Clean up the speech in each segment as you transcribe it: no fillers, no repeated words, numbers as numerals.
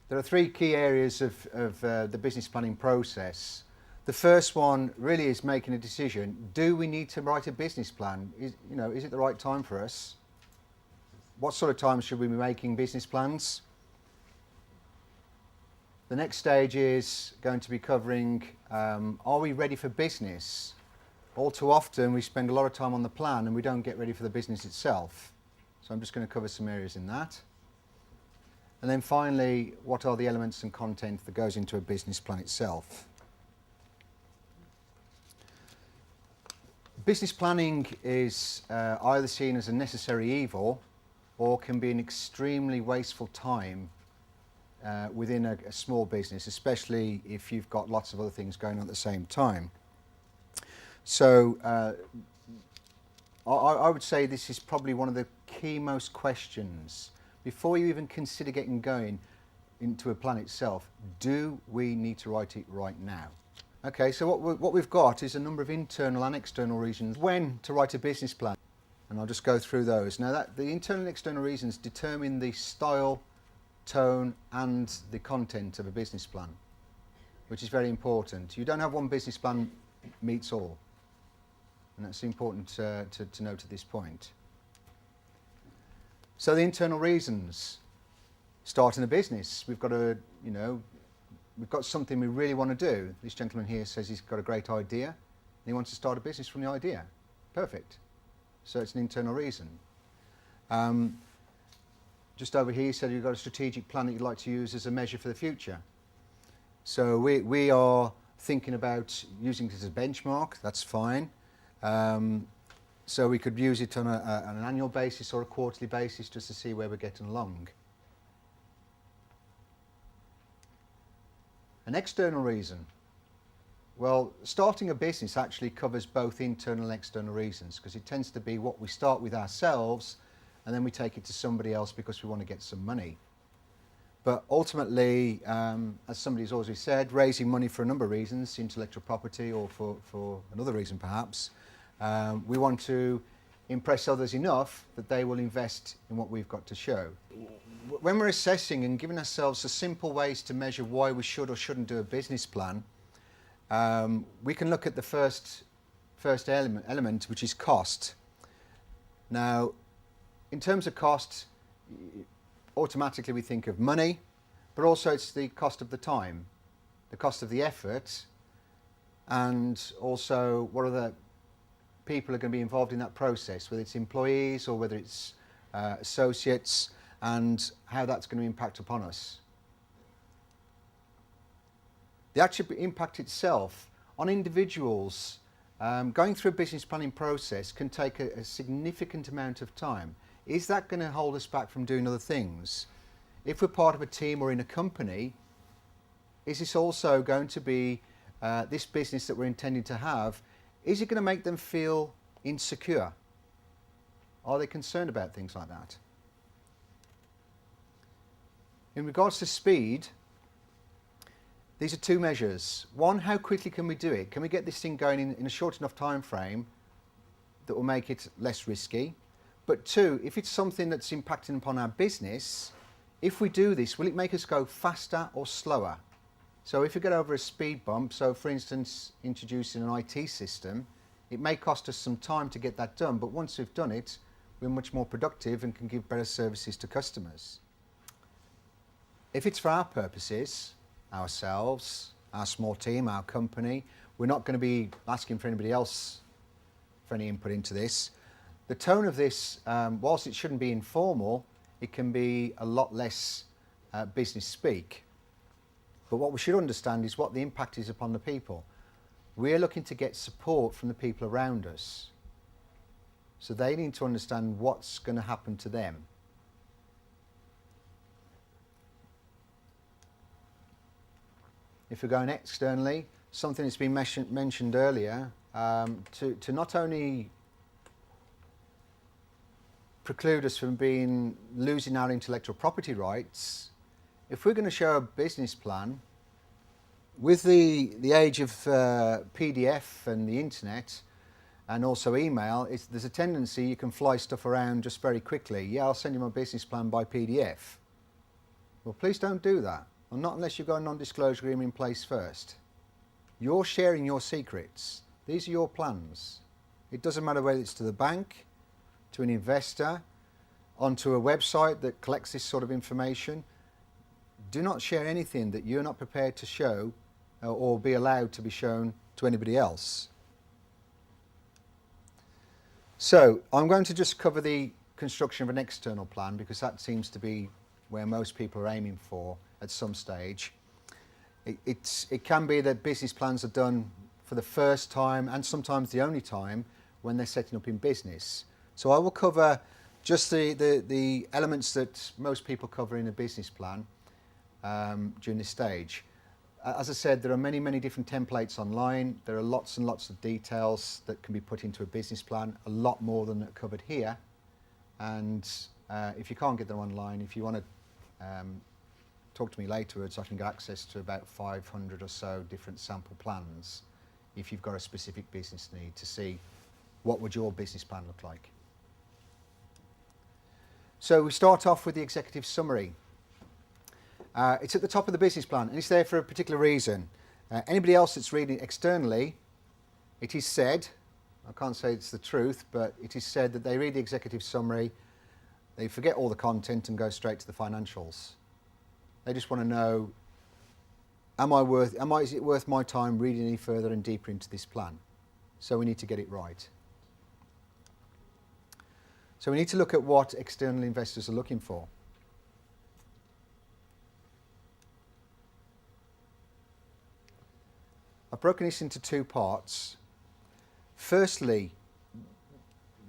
There are three key areas of the business planning process. The first one really is making a decision. Do we need to write a business plan? Is it the right time for us? What sort of time should we be making business plans? The next stage is going to be covering, are we ready for business? All too often we spend a lot of time on the plan and we don't get ready for the business itself. So I'm just going to cover some areas in that. And then finally, what are the elements and content that goes into a business plan itself? Business planning is either seen as a necessary evil or can be an extremely wasteful time within a small business, especially if you've got lots of other things going on at the same time. So I would say this is probably one of the key most questions. Before you even consider getting going into a plan itself, do we need to write it right now? Okay, so what we've got is a number of internal and external reasons when to write a business plan. And I'll just go through those. Now, the internal and external reasons determine the style, tone and the content of a business plan, which is very important. You don't have one business plan meets all. And that's important to note at this point. So the internal reasons, starting a business. We've got we've got something we really want to do. This gentleman here says he's got a great idea and he wants to start a business from the idea. Perfect. So it's an internal reason. Just over here, he said you've got a strategic plan that you'd like to use as a measure for the future. So we are thinking about using it as a benchmark. That's fine. So we could use it on an annual basis or a quarterly basis just to see where we're getting along. An external reason. Well, starting a business actually covers both internal and external reasons because it tends to be what we start with ourselves and then we take it to somebody else because we want to get some money. But ultimately, as somebody's already said, raising money for a number of reasons, intellectual property or for another reason perhaps, we want to impress others enough that they will invest in what we've got to show. When we're assessing and giving ourselves the simple ways to measure why we should or shouldn't do a business plan, we can look at the first element, which is cost. Now, in terms of cost, automatically we think of money, but also it's the cost of the time, the cost of the effort, and also what other people are going to be involved in that process, whether it's employees or whether it's associates, and how that's going to impact upon us. The actual impact itself on individuals, going through a business planning process can take a significant amount of time. Is that going to hold us back from doing other things? If we're part of a team or in a company, is this also going to be this business that we're intending to have, is it going to make them feel insecure? Are they concerned about things like that? In regards to speed, these are two measures. One, how quickly can we do it? Can we get this thing going in a short enough time frame that will make it less risky? But two, if it's something that's impacting upon our business, if we do this, will it make us go faster or slower? So if we get over a speed bump, so for instance, introducing an IT system, it may cost us some time to get that done, but once we've done it, we're much more productive and can give better services to customers. If it's for our purposes, ourselves, our small team, our company, we're not going to be asking for anybody else for any input into this. The tone of this, whilst it shouldn't be informal, it can be a lot less business speak. But what we should understand is what the impact is upon the people. We're looking to get support from the people around us. So they need to understand what's going to happen to them. If we're going externally, something that's been mentioned earlier, to not only preclude us from losing our intellectual property rights, if we're going to show a business plan, with the age of PDF and the internet and also email, there's a tendency you can fly stuff around just very quickly. Yeah, I'll send you my business plan by PDF. Well, please don't do that. Well, not unless you've got a non-disclosure agreement in place first. You're sharing your secrets. These are your plans. It doesn't matter whether it's to the bank, to an investor, onto a website that collects this sort of information. Do not share anything that you're not prepared to show or be allowed to be shown to anybody else. So I'm going to just cover the construction of an external plan because that seems to be where most people are aiming for at some stage. It can be that business plans are done for the first time and sometimes the only time when they're setting up in business. So I will cover just the elements that most people cover in a business plan during this stage. As I said, there are many, many different templates online. There are lots and lots of details that can be put into a business plan, a lot more than are covered here. And if you can't get them online, if you want to talk to me later, I can get access to about 500 or so different sample plans if you've got a specific business need to see what would your business plan look like. So we start off with the executive summary. It's at the top of the business plan and it's there for a particular reason. Anybody else that's reading it externally, it is said, I can't say it's the truth, but it is said that they read the executive summary, they forget all the content and go straight to the financials. They just want to know, is it worth my time reading any further and deeper into this plan? So we need to get it right. So we need to look at what external investors are looking for. I've broken this into two parts. Firstly,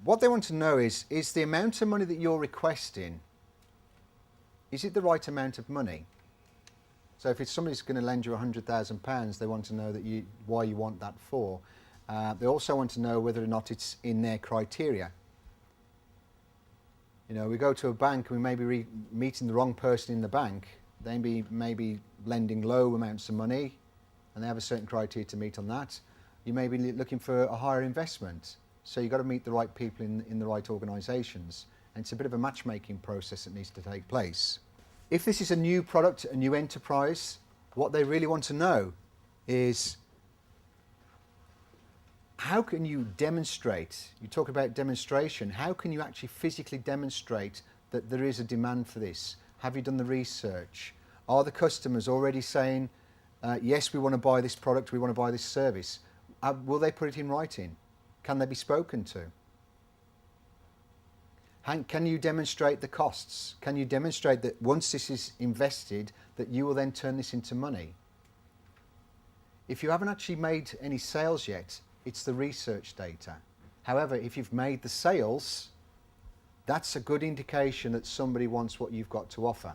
what they want to know is the amount of money that you're requesting, is it the right amount of money? So if it's somebody's going to lend you £100,000, they want to know why you want that for. They also want to know whether or not it's in their criteria. You know, we go to a bank and we may be meeting the wrong person in the bank. They may be lending low amounts of money and they have a certain criteria to meet on that. You may be looking for a higher investment. So you've got to meet the right people in the right organisations. And it's a bit of a matchmaking process that needs to take place. If this is a new product, a new enterprise, what they really want to know is how can you demonstrate, you talk about demonstration, how can you actually physically demonstrate that there is a demand for this? Have you done the research? Are the customers already saying, yes, we want to buy this product, we want to buy this service? Will they put it in writing? Can they be spoken to? Can you demonstrate the costs? Can you demonstrate that once this is invested, that you will then turn this into money? If you haven't actually made any sales yet, it's the research data. However, if you've made the sales, that's a good indication that somebody wants what you've got to offer.